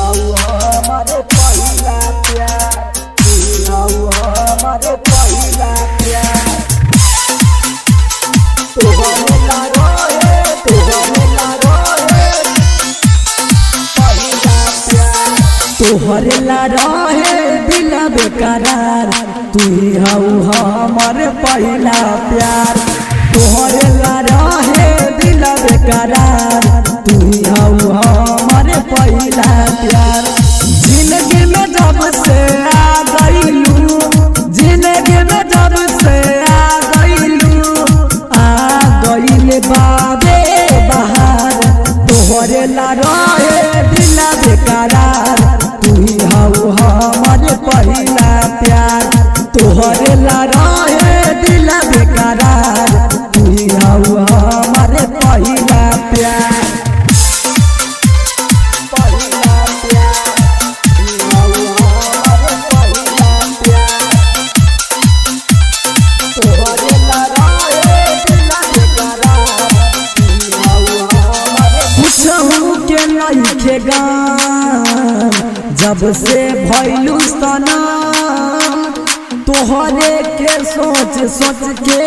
हमारे पहला प्यार, हमारे पहला प्यार। तोहरे ला रहे पहला प्यार, तोहरे ला रहे दिल बेकरार। तू हऊ हमारे पहला प्यार, तोहरे ला रहे दिल बेकरार। तू हऊ हमारे पहला प्यार। जिंदगी में जब से आ गईलू, जिंदगी में जब से आ गईलू, आ गईल बाबे बहार। तोहरे ला रहे दिल बेकरार। तू हऊ हमारे पहला प्यार, तोहरे ला रहे दिल बेकरार। तू हऊ हमारे पहला प्यार। जब से भइलू सनम, तोहरे के सोच सोच के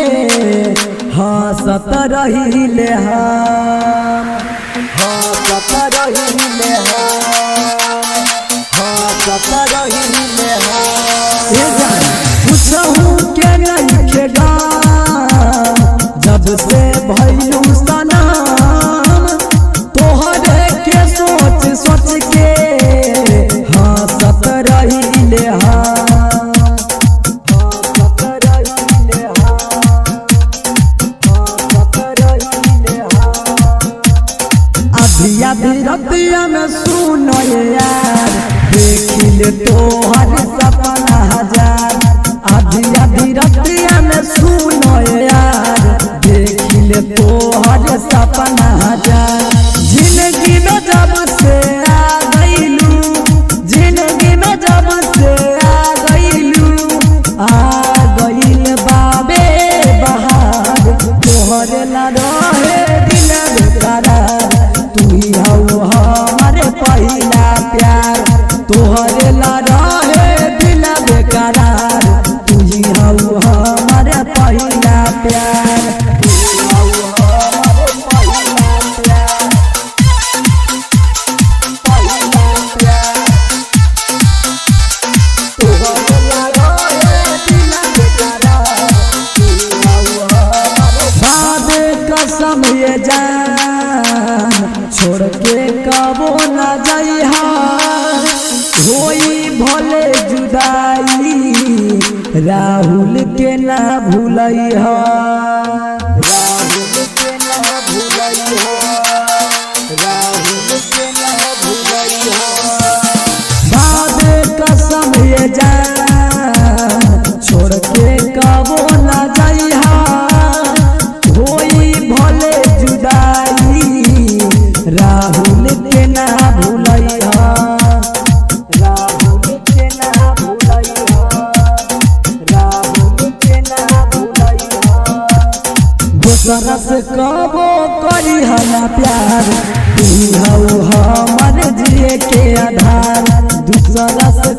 हंसत रहिले हम, हंसत रहिले हम। कुछहू के नइखे गाम, जब से भइलू सनम, तोहरे के सोच सोच के हंसत रहिले हम, हंसत रहिले हम, हंसत रहिले हम। आधी आधी रतिया में सुनो यार, देखिल तोहर सपना हजार। आधी आधी रतिया में सुनो यार, देखिल तोहर सपना हजार। जिंदगी में जब से आ गईलू, जिंदगी में जब से आ गईलू, आ गईल बाबे बहार। तोहरे ला रहे दिल बेकरार। तू हऊ हमारे पहला प्यार, तोहरे ला रहे दिल बेकरार। तू हऊ हमारे पहला प्यार। समय जान छोड़ के कबो न जाइहा, होई भले जुदाई राहुल के ना भूलइहा, राहुल के ना भूलइहा, राहुल के ना भूलइहा। बाद कसम ये जान छोड़ के कबो न जाइहा, भले जुदाई राहुल के ना भूलइहा, राहुल के ना भूलइहा, राहुल के ना भूलइहा। दूसरा से कबो करिहा ना प्यार। तू हऊ हमर जिए के आधार। दूसरा से